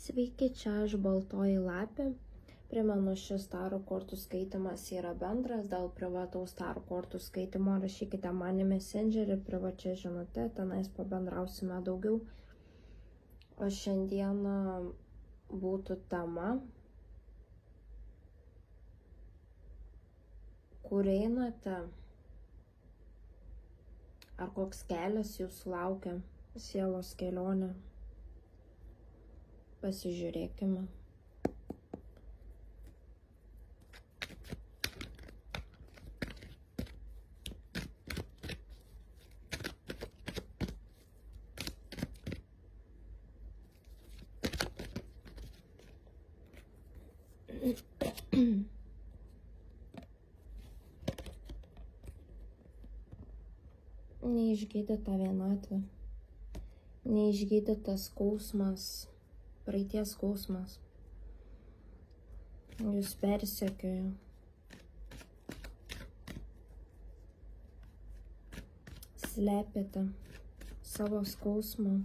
Sveiki, čia aš Baltoji lapė. Primenu, šis tarų kortų skaitimas yra bendras. Dėl privataus tarų kortų skaitimo rašykite man į Messengerį privačia žinute, tenais pabendrausime daugiau. O šiandieną būtų tema, kur einate, ar koks kelias jūsų laukia, sielos kelionė. Pasižiūrėkime. Neišgydyta vienatvė, neišgydytas skausmas, praeities skausmas. Jūs persekioja. Slepiate savo skausmą.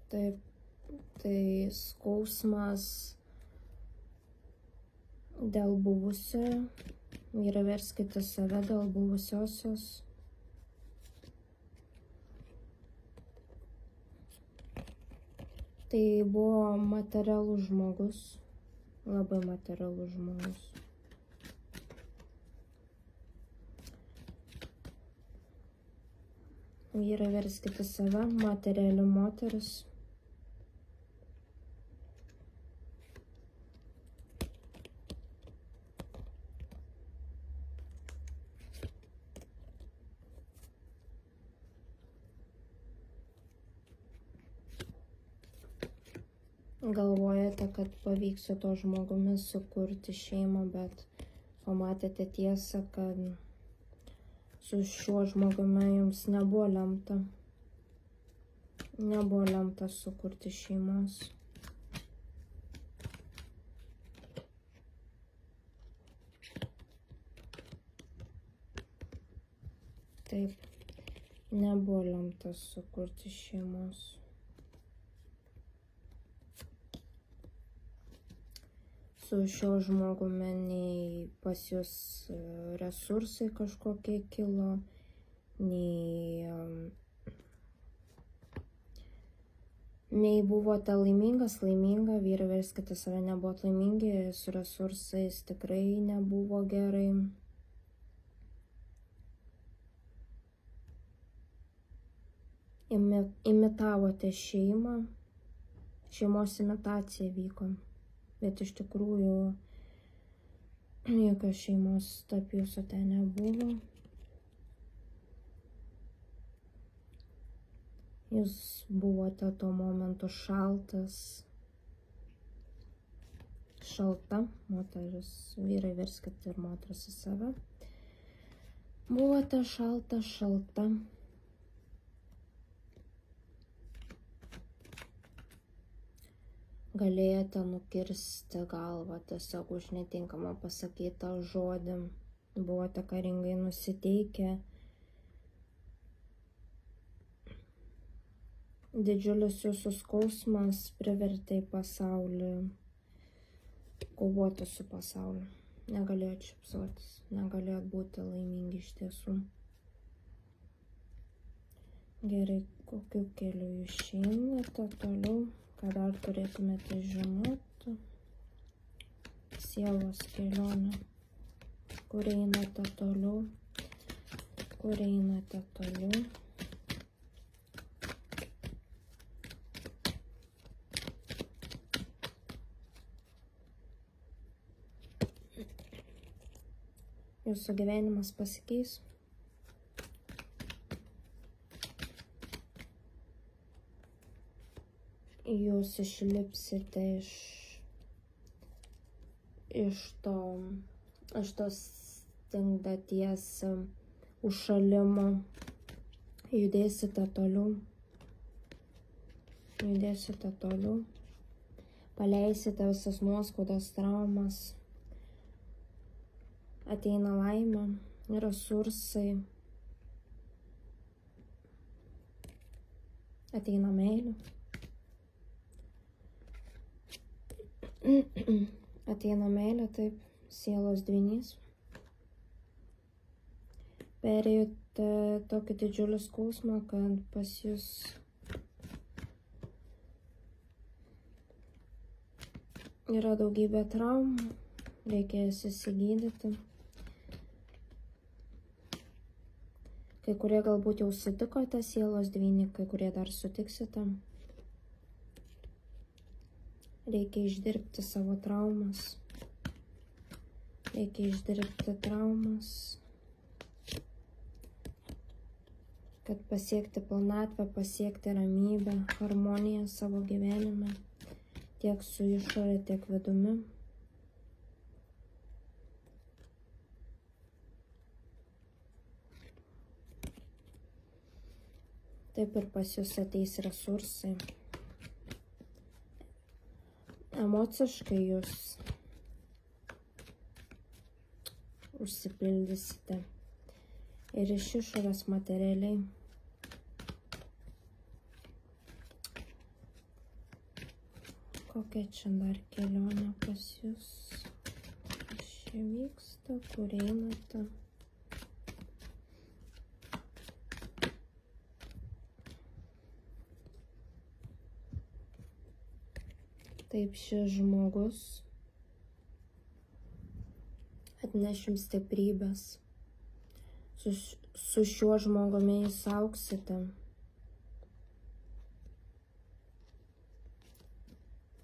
Taip, tai skausmas dėl buvusiojo, vyrai verskite save dėl buvusiosios. Tai buvo materialus žmogus, labai materialus žmogus. Vyrai verskite save, materiali moteris. Galvojate, kad pavyks su to žmogumi sukurti šeimą, bet pamatėte tiesą, kad su šiuo žmogumi jums nebuvo lemta. Nebuvo lemta sukurti šeimos. Taip, nebuvo lemta sukurti šeimos. Su šiuo žmogumi nei pas jūs resursai kažkokie kilo, nei buvote laiminga, vyrai verskite save, nebuvote laimingi, su resursais tikrai nebuvo gerai. Imitavote šeimą, šeimos imitacija vyko. Bet iš tikrųjų jokios šeimos tarp jūsų ten nebuvo. Jūs buvote tuo momentu šalta, moteris, vyrai verskite ir moteris į save. Buvote šalta. Galėjote nukirsti galvą tiesiog už netinkamą pasakytą žodį. Buvote karingai nusiteikę. Didžiulis jūsų skausmas privertė į pasaulį kovoti su pasauliu. Negalėjot šypsotis, negalėjot būti laimingi iš tiesų. Gerai, kokiu keliu jūs einate toliau? Ką dar turėtumėte žinoti? Sielos kelionė. Kur einate toliau? Kur einate toliau? Jūsų gyvenimas pasikeis. Jūs išlipsite iš tos stingdaties užšalimo, judėsite toliau, paleisite visas nuoskaudas, traumas, ateina laimė, resursai, ateina meilė, taip, sielos dvynys. Perėjote tokį didžiulį skausmą, kad pas jūs yra daugybė traumų, reikės įsigydyti. Kai kurie galbūt jau sutikote sielos dvynį, kai kurie dar sutiksite. Reikia išdirbti savo traumas. Kad pasiekti pilnatvę, pasiekti ramybę, harmoniją savo gyvenime, tiek su išorė, tiek vidumi. Taip ir pas jūs ateis resursai. Emociškai jūs užsipildysite ir iš išorės materialiai. Kokia čia dar kelionė pas jūs? Kas čia vyksta, kur einate? Taip, šis žmogus atneš jums stiprybės. Su šiuo žmogumi jūs auksite.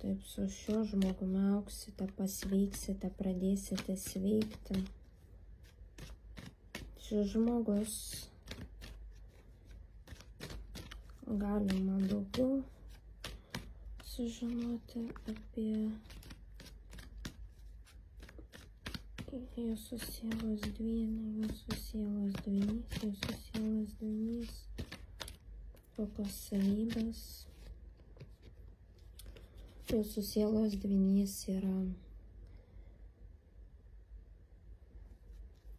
Taip, su šiuo žmogumi auksite, pasveiksite, pradėsite sveikti. Šis žmogus galima daugiau sužinoti apie jūsų sielos dvynį, kokios savybės. Jūsų sielos dvynys yra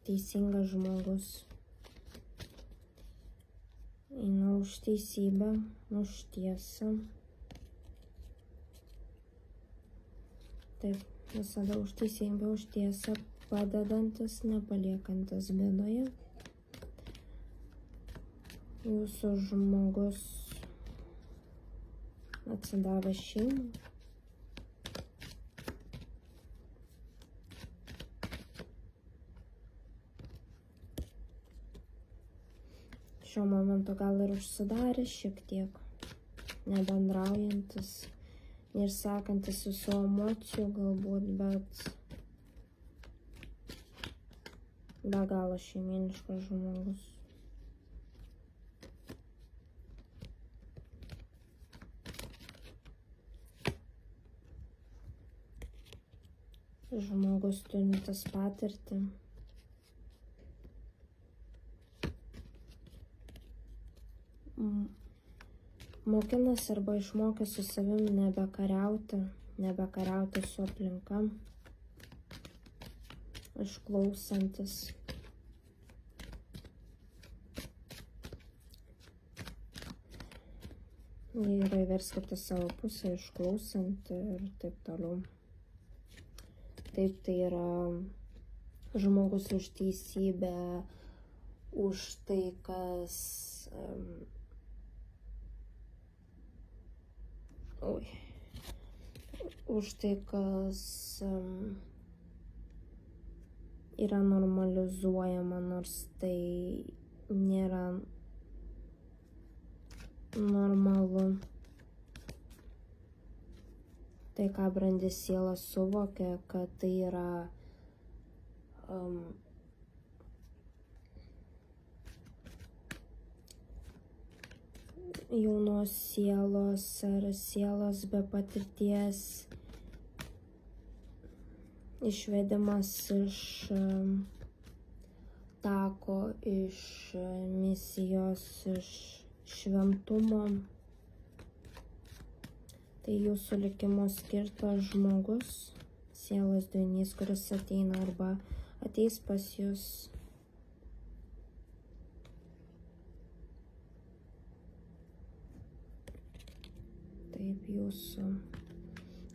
teisingas žmogus. Eina už teisybę, už tiesą. Taip, visada už teisybę, už tiesą, padedantis, nepaliekantis bėdoje. Jūsų žmogus atsidavęs šeimai. Šiuo momentu gal ir užsidarė šiek tiek, nebendraujantis, neišsakantis visų emocijų galbūt, bet be galo šeiminiškas žmogus. Žmogus turintis patirtį. Mokinasi arba išmokė su savim nebekariauti su aplinka, išklausantis. Yra įverskite savo pusę, išklausanti ir taip toliau. Taip, tai yra žmogus už teisybę, už tai, kas yra normalizuojama, nors tai nėra normalu. Tai, ką brandi siela suvokia, kad tai yra jaunos sielos ar sielos be patirties išvedimas iš tako, iš misijos, iš šventumo. Tai jūsų likimo skirtas žmogus, sielos dvynys, kuris ateina arba ateis pas jūs. Taip,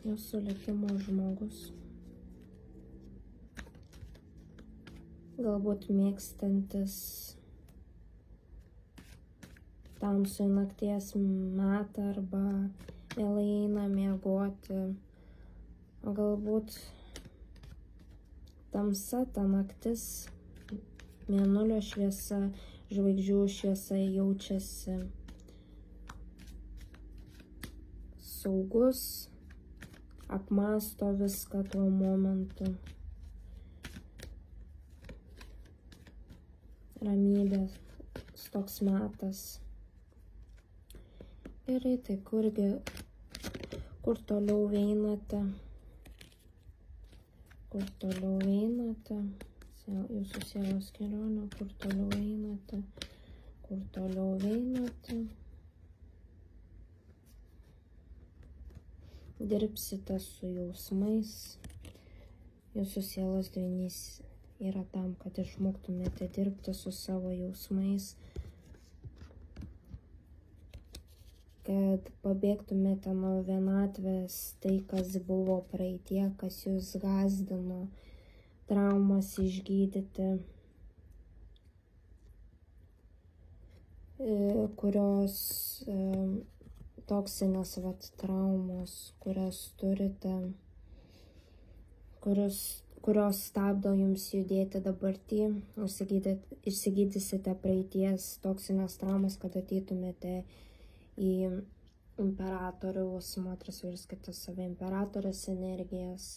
jūsų likimo žmogus. Galbūt mėgstantis tamsų nakties metą arba vėlai eina miegoti. O galbūt tamsa, ta naktis, mėnulio šviesa, žvaigždžių šviesa jaučiasi saugus, apmąsto viską tuo momentu. Ramybės toks metas. Gerai, tai kur toliau einate? Kur toliau einate? Jūsų sielos kelionė, kur toliau einate? Kur toliau einate? Dirbsite su jausmais. Jūsų sielos dvynys yra tam, kad išmoktumėte dirbti su savo jausmais, kad pabėgtumėte nuo vienatvės, tai, kas buvo praeitie, kas jūs gąsdino, traumas išgydyti, kurios toksinės traumos, kurias turite, kurios stabdo jums judėti dabartį, išsigydysite praeities toksinės traumas, kad ateitumėte į imperatoriaus, moters virskite save imperatoriaus energijas,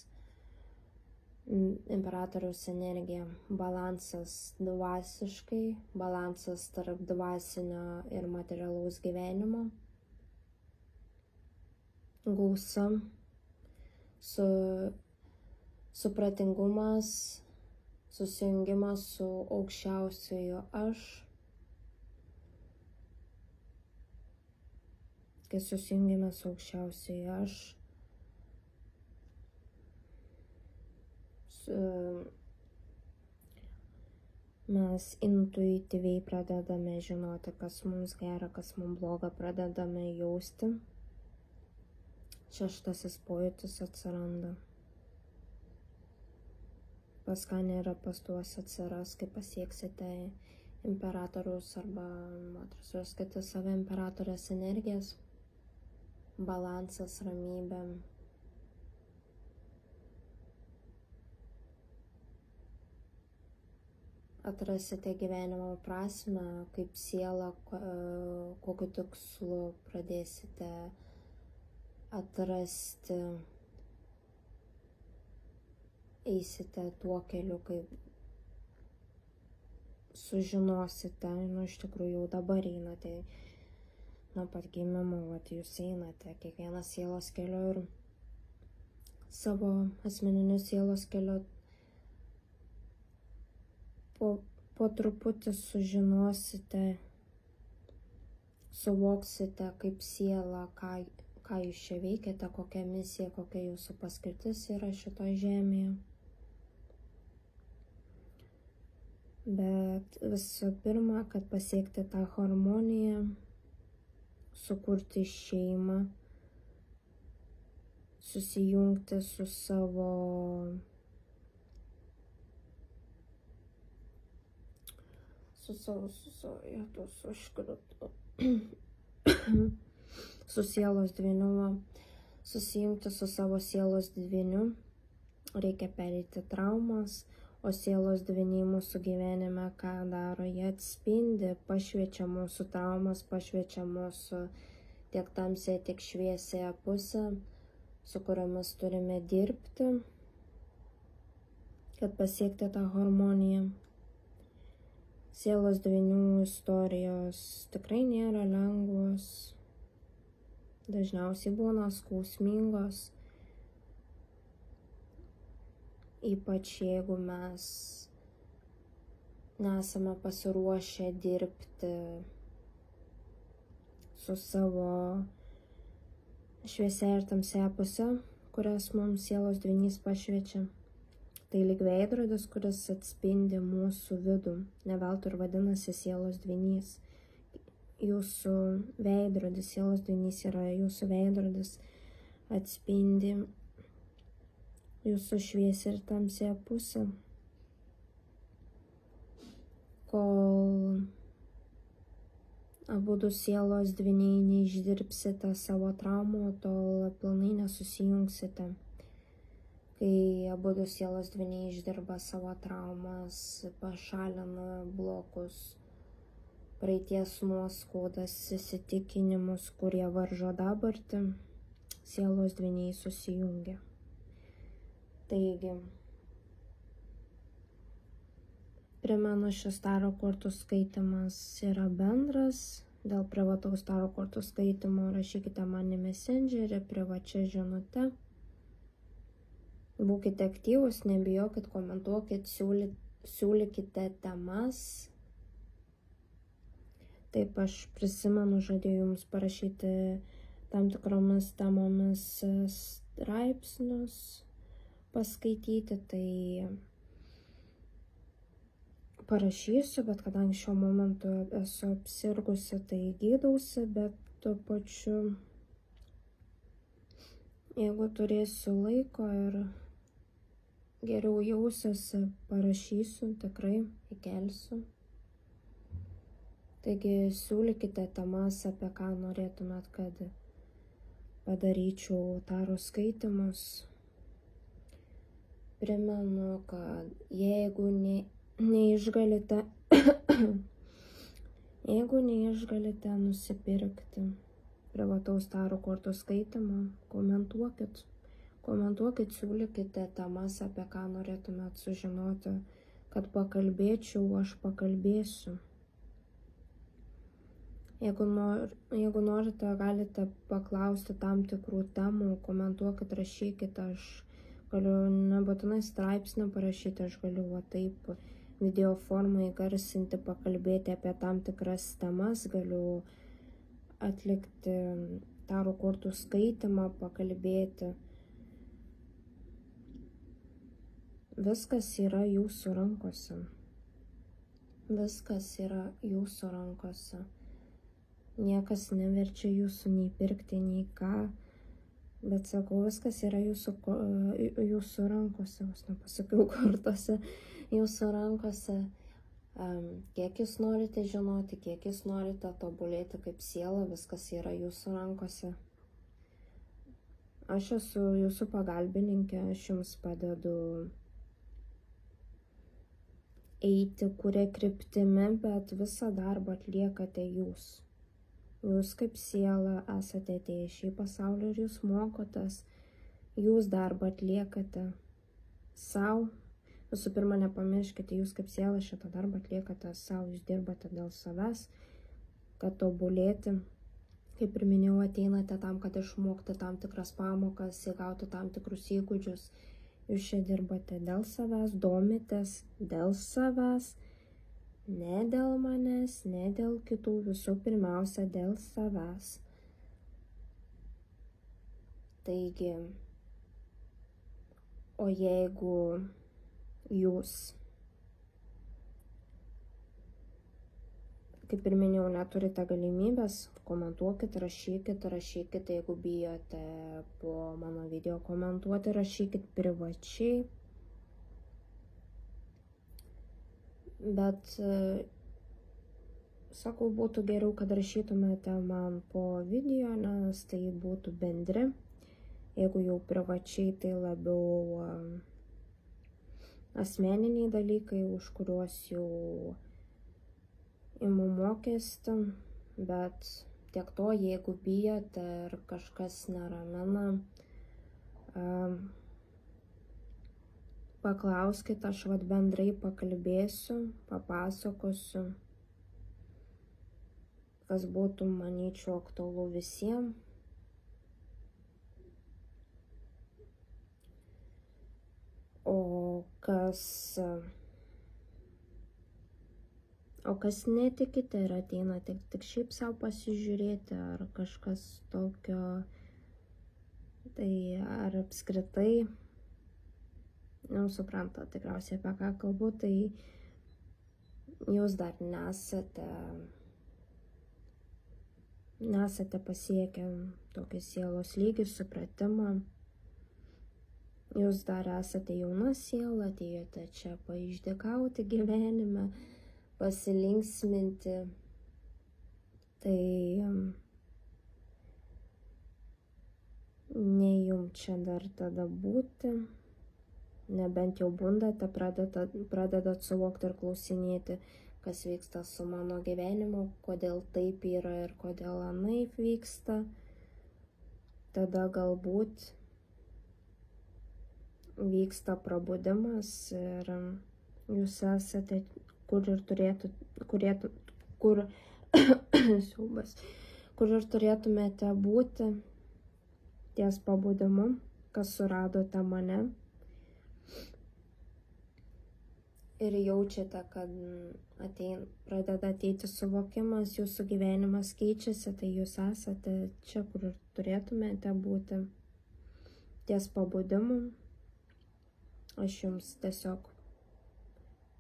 imperatoriaus energija, balansas dvasiškai, balansas tarp dvasinio ir materialaus gyvenimo, gausa, supratingumas, susijungimas su aukščiausiojo aš. Kai susijungime su aukščiausiojo aš, mes intuityviai pradedame žinoti, kas mums gera, kas mums bloga, pradedame jausti. Šeštasis pojūtis atsiranda. Pas ką nėra, pas tuos atsiras, kai pasieksite imperatoriaus arba moters virskite save imperatorės energijas, balansas, ramybė. Atrasite gyvenimo prasmę, kaip siela, kokiu tikslu pradėsite atrasti, eisite tuo keliu, kaip sužinosite, iš tikrųjų jau dabar einate, nuo pat gimimo, jūs einate kiekvienas sielos kelio ir savo asmeniniu sielos kelio po truputį sužinosite, suvoksite kaip siela, ką jūs čia veikiate, kokia misija, kokia jūsų paskirtis yra šitoje žemėje. Bet visų pirma, kad pasiekti tą harmoniją, sukurti šeimą, susijungti su savo su sielos dvyniu, susijungti su savo sielos dvyniu, reikia pereiti traumas, o sielos dvyniai mūsų gyvenime ką daro, jie atspindi, pašviečia mūsų traumas, pašviečia mūsų tiek tamsią, tiek šviesiąją pusę, su kuriomis turime dirbti, kad pasiekti tą harmoniją. Sielos dvynių istorijos tikrai nėra lengvos, dažniausiai būna skausmingos, ypač jeigu mes nesame pasiruošę dirbti su savo šviesia ir tamsia pusė, kurias mums sielos dvynys pašviečia. Tai lyg veidrodis, kuris atspindi mūsų vidų. Ne veltui ir vadinasi sielos dvynys. Jūsų veidrodis, sielos dvynys yra jūsų veidrodis, atspindi jūsų šviesią ir tamsiąją pusę. Kol abudu sielos dvyniai neišdirbsite savo traumų, tol pilnai nesusijungsite. Kai abudu sielos dvyniai išdirba savo traumas, pašalina blokus, praeities nuoskaudas, įsitikinimus, kurie varžo dabartį, sielos dvyniai susijungia. Taigi, primenu, šis tarot kortų skaitimas yra bendras. Dėl privataus tarot kortų skaitimo rašykite man į Messengerį, privačia žinute. Būkite aktyvūs, nebijokit, komentuokit, siūlykite temas. Taip, aš prisimenu, žadėjau jums parašyti tam tikromis temomis straipsnius, paskaityti, tai parašysiu, bet kadangi šiuo momentu esu apsirgusi, tai gydausi, bet tuo pačiu, jeigu turėsiu laiko ir geriau jausiuosi, parašysiu, tikrai įkelsiu. Taigi siūlykite temas, apie ką norėtumėt, kad padaryčiau tarot skaitimus. Primenu, kad jeigu neišgalite nusipirkti privataus tarot kortų skaitimo, komentuokit. Komentuokit, siūlykite temas, apie ką norėtumėt sužinoti, kad pakalbėčiau, aš pakalbėsiu. Jeigu norite, galite paklausti tam tikrų temų, komentuokit, rašykite, aš galiu nebūtinai straipsnį parašyti, aš galiu taip video formai garsinti, pakalbėti apie tam tikras temas, galiu atlikti tarot kortų skaitimą, pakalbėti. Viskas yra jūsų rankose. Viskas yra jūsų rankose. Niekas neverčia jūsų nei pirkti, nei ką. Bet sakau, viskas yra jūsų rankose. Aš nepasakiau kortose. Jūsų rankose. Kiek jūs norite žinoti, kiek jūs norite tobulėti kaip siela, viskas yra jūsų rankose. Aš esu jūsų pagalbininkė, aš jums padedu eiti kuria kryptimi, bet visą darbą atliekate jūs. Jūs kaip siela esate atėję į šį pasaulį ir jūs mokotės, jūs darbą atliekate sau. Visų pirma, nepamirškite, jūs kaip siela šitą darbą atliekate sau, jūs dirbate dėl savęs, kad tobulėti. Kaip ir minėjau, ateinate tam, kad išmokti tam tikras pamokas, įgauti tam tikrus įgūdžius. Jūs čia dirbate dėl savęs, domitės dėl savęs, ne dėl manęs, ne dėl kitų, visų pirmiausia dėl savęs. Taigi, o jeigu jūs, kaip ir minėjau, neturite galimybės, komentuokit, rašykit, jeigu bijote po mano video komentuoti, rašykit privačiai. Bet, sakau, būtų geriau, kad rašytumėte man po video, nes tai būtų bendri. Jeigu jau privačiai, tai labiau asmeniniai dalykai, už kuriuos jau imu mokestį, bet tiek to, jeigu bijote ir kažkas neramina, paklauskite, aš bendrai pakalbėsiu, papasakosiu, kas būtų, manyčiau, aktualu visiems. O kas netikite ir ateinate tik šiaip savo pasižiūrėti, ar kažkas tokio, tai ar apskritai Supranta tikriausiai apie ką kalbu, tai jūs dar nesate pasiekę tokį sielos lygį, supratimą. Jūs dar esate jauna siela, atėjote čia paišdykauti gyvenime, pasilinksminti. Tai ne jum čia dar tada būti. Nebent jau bundate, pradedat suvokti ir klausinėti, kas vyksta su mano gyvenimu, kodėl taip yra ir kodėl anaip vyksta. Tada galbūt vyksta prabudimas ir jūs esate, kur ir turėtumėte būti ties pabudimu, kas suradote mane. Ir jaučiate, kad pradeda ateiti suvokimas, jūsų gyvenimas keičiasi, tai jūs esate čia, kur ir turėtumėte būti, ties pabudimu. Aš jums tiesiog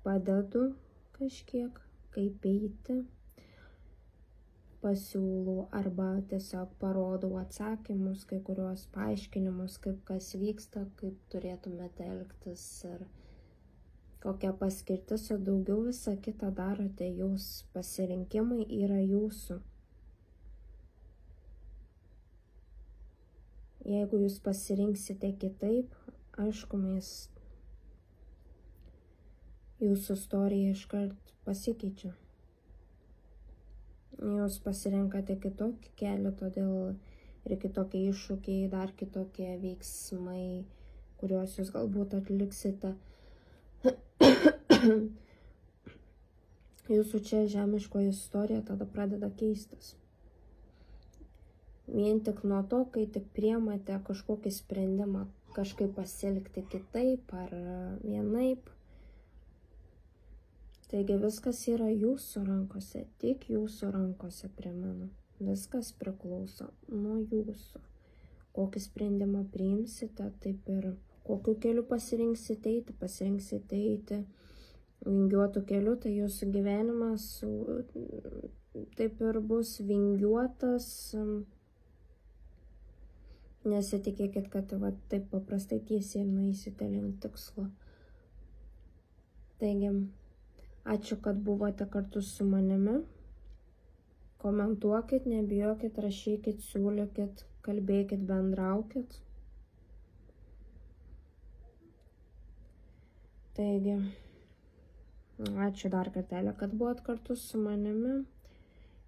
padedu kažkiek, kaip eiti, pasiūlau arba tiesiog parodau atsakymus, kai kuriuos paaiškinimus, kaip kas vyksta, kaip turėtumėte elgtis ir kokia paskirtis, o daugiau visą kitą darote jūs. Pasirinkimai yra jūsų. Jeigu jūs pasirinksite kitaip, aišku, jūsų istorija iškart pasikeičia. Jūs pasirinkate kitokį kelią, todėl ir kitokie iššūkiai, dar kitokie veiksmai, kuriuos jūs galbūt atliksite. Jūsų čia žemiškoji istorija tada pradeda keistis. Vien tik nuo to, kai tik priimate kažkokį sprendimą, kažkaip pasielgti kitaip ar vienaip. Taigi viskas yra jūsų rankose, tik jūsų rankose, primenu. Viskas priklauso nuo jūsų. Kokį sprendimą priimsite, taip ir kokiu keliu pasirinksite eiti vingiuotų kelių, tai jūsų gyvenimas taip ir bus vingiuotas. Nesitikėkit, kad taip paprastai tiesiai nueisite link tikslo. Taigi, ačiū, kad buvote kartu su manimi. Komentuokit, nebijokit, rašykit, siūlykit, kalbėkit, bendraukit. Taigi, ačiū dar kartelį, kad buvot kartu su manimi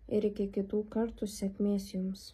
ir iki kitų kartų, sėkmės jums.